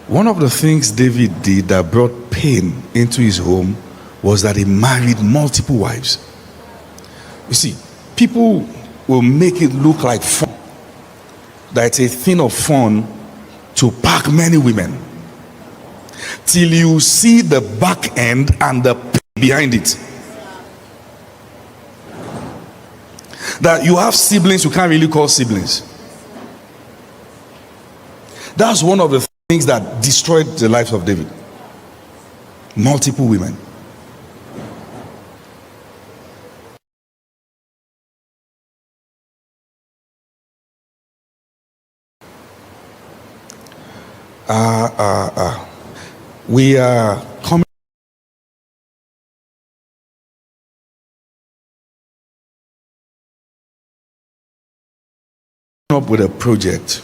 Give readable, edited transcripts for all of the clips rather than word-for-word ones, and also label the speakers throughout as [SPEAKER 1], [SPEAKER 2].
[SPEAKER 1] One of the things David did that brought pain into his home was that he married multiple wives. You see, people will make it look like fun, that it's a thing of fun to pack many women, till you see the back end and the pain behind it. That you have siblings you can't really call siblings. That's one of the things that destroyed the lives of David. Multiple women. We are coming up with a project.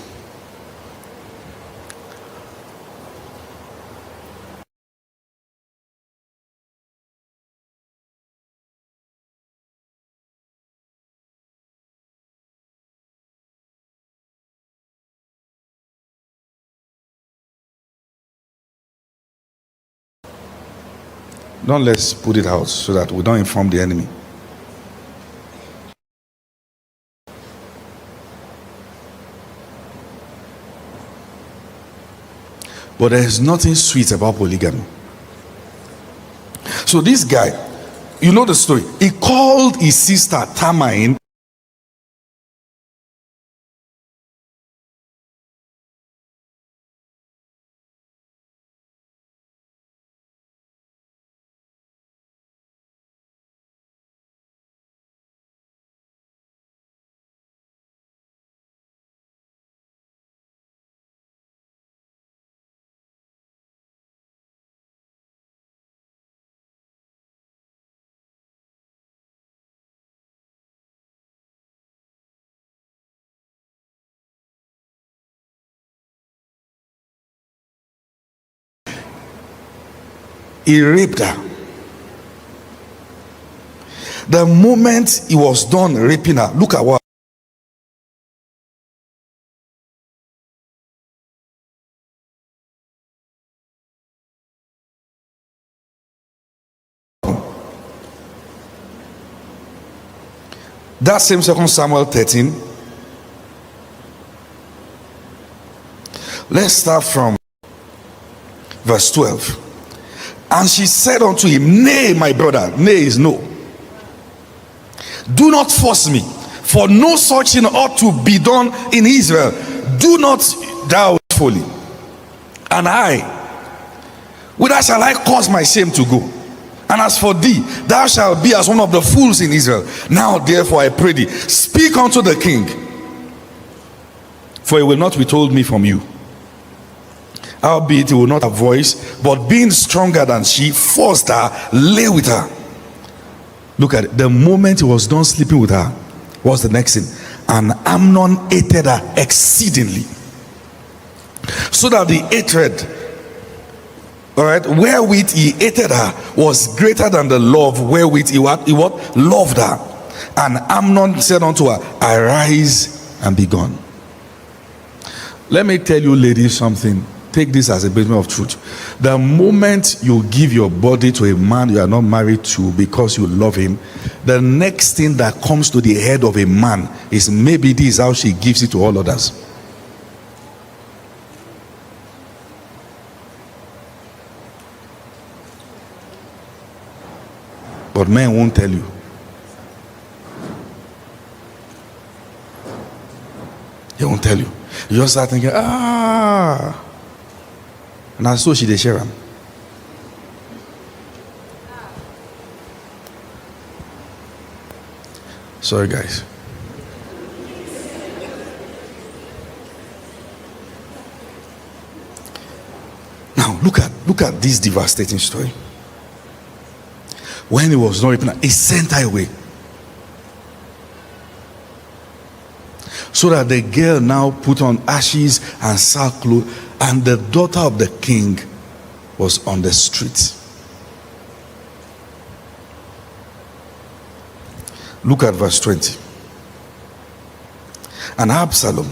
[SPEAKER 1] Don't let's put it out so that we don't inform the enemy. But there is nothing sweet about polygamy. So this guy, you know the story. He called his sister Tamar in. He raped her. The moment he was done raping her, look at what. That same 2 Samuel 13. Let's start from verse 12. And she said unto him, Nay, my brother. Nay is no. Do not force me, for no such thing ought to be done in Israel. Do not thou folly. And I, whither shall I cause my shame to go? And as for thee, thou shalt be as one of the fools in Israel. Now therefore I pray thee, speak unto the king, for he will not withhold me from you. Howbeit he will not have voice, but being stronger than she, forced her, lay with her. Look at it. The moment he was done sleeping with her, what's the next thing? And Amnon hated her exceedingly, so that the hatred, all right, wherewith he hated her was greater than the love wherewith he what loved her. And Amnon said unto her, Arise and be gone. Let me tell you, ladies, something. Take this as a statement of truth. The moment you give your body to a man you are not married to because you love him, the next thing that comes to the head of a man is, maybe this is how she gives it to all others. But men won't tell you. They won't tell you. You just start thinking, and so she dey share am. Sorry, guys. Now look at this devastating story. When he was not raping, he sent her away, so that the girl now put on ashes and sackcloth, and the daughter of the king was on the street. Look at verse 20. And Absalom,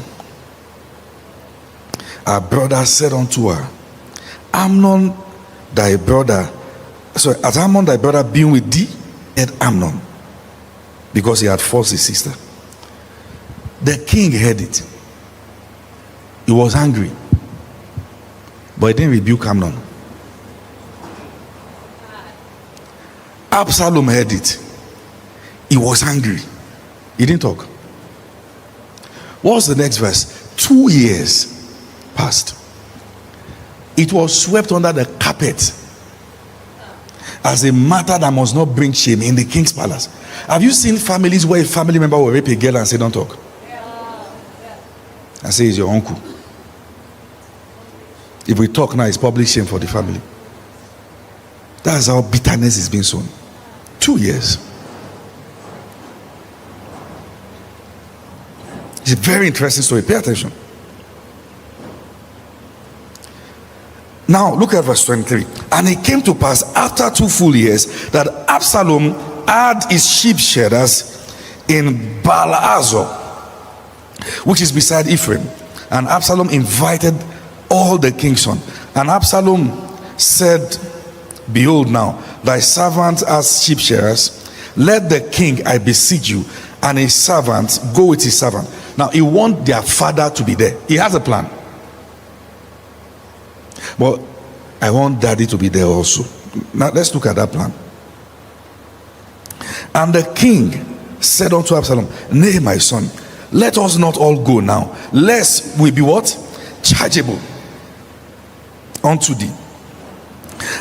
[SPEAKER 1] her brother, said unto her, Amnon thy brother, sorry, has Amnon thy brother been with thee? And Amnon, because he had forced his sister. The king heard it. He was angry, but he didn't rebuke Amnon. Absalom heard it. He was angry. He didn't talk. What's the next verse? 2 years passed. It was swept under the carpet as a matter that must not bring shame in the king's palace. Have you seen families where a family member will rape a girl and say, don't talk? And say, it's your uncle. If we talk now, it's public shame for the family. That's how bitterness is being sown. 2 years. It's a very interesting story. Pay attention. Now look at verse 23. And it came to pass after 2 full years that Absalom had his sheep shearers in Baal-Azor, which is beside Ephraim. And Absalom invited all the king's sons. And Absalom said, behold, now thy servant has sheep shearers. Let the king, I beseech you, and his servant go with his servant. Now he wants their father to be there. He has a plan. But I want daddy to be there also. Now let's look at that plan. And the king said unto Absalom, nay, my son, let us not all go now, lest we be what? Chargeable unto thee.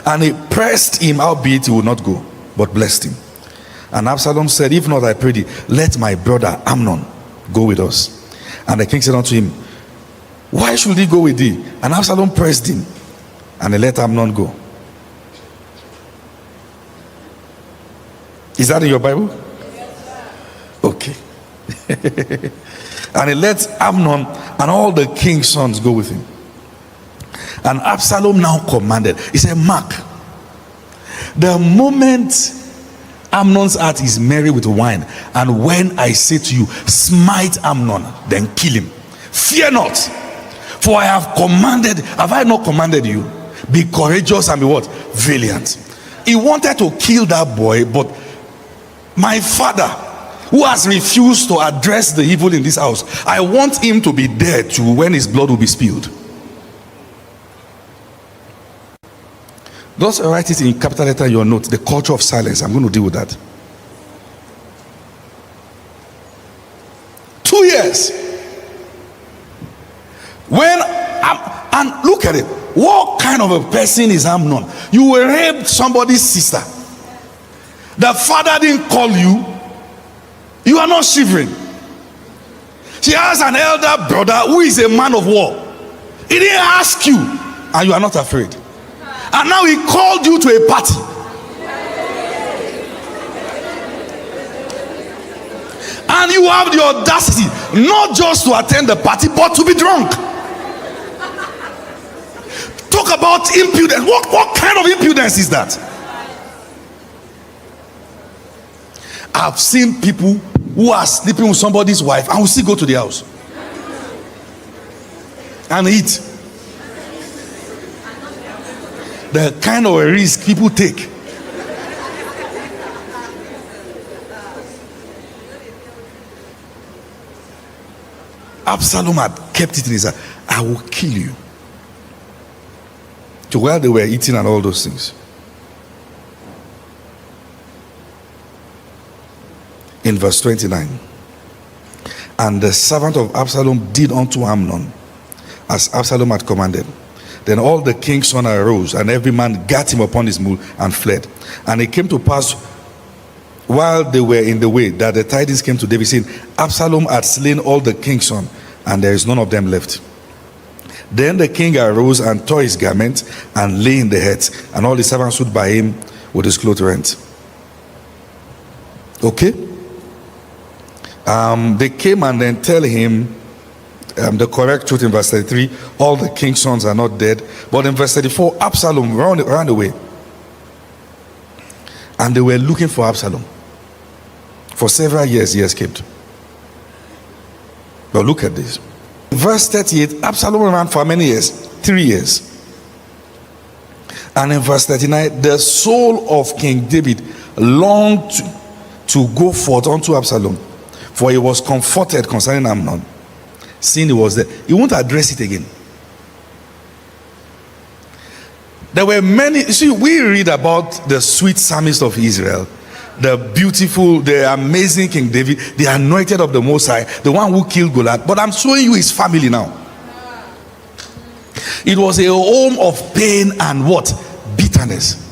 [SPEAKER 1] And he pressed him, howbeit he would not go, but blessed him. And Absalom said, if not, I pray thee, let my brother Amnon go with us. And the king said unto him, why should he go with thee? And Absalom pressed him, and he let Amnon go. Is that in your Bible? Okay. And he let Amnon and all the king's sons go with him. And Absalom now commanded. He said, mark, the moment Amnon's heart is merry with wine, and when I say to you, smite Amnon, then kill him, fear not, for I have commanded. Have I not commanded you? Be courageous and be what? Valiant. He wanted to kill that boy, but my father, who has refused to address the evil in this house, I want him to be there too when his blood will be spilled. Just write it in capital letter in your note. The culture of silence. I'm going to deal with that. 2 years. And look at it. What kind of a person is Amnon? You raped somebody's sister. The father didn't call you. You are not shivering. She has an elder brother who is a man of war. He didn't ask you, and you are not afraid. And now he called you to a party. And you have the audacity not just to attend the party, but to be drunk. Talk about impudence. What kind of impudence is that? I've seen people who are sleeping with somebody's wife and will still go to the house and eat. The kind of a risk people take. Absalom had kept it in his heart. I will kill you. To where they were eating and all those things. In verse 29. And the servant of Absalom did unto Amnon as Absalom had commanded. Then all the king's sons arose, and every man gat him upon his mule and fled. And it came to pass while they were in the way that the tidings came to David, saying, Absalom had slain all the king's sons, and there is none of them left. Then the king arose and tore his garment and lay in the hearth, and all the servants stood by him with his clothes rent. Okay? They came and then tell him the correct truth in verse 33. All the king's sons are not dead. But in verse 34, Absalom ran away. And they were looking for Absalom. For several years he escaped. But look at this. Verse 38, Absalom ran for how many years? 3 years. And in verse 39, the soul of King David longed to go forth unto Absalom, for he was comforted concerning Amnon, seeing he was there. He won't address it again. There were many. See, we read about the sweet psalmist of Israel, the beautiful, the amazing King David, the anointed of the Most High, the one who killed Goliath. But I'm showing you his family now. It was a home of pain and what? Bitterness.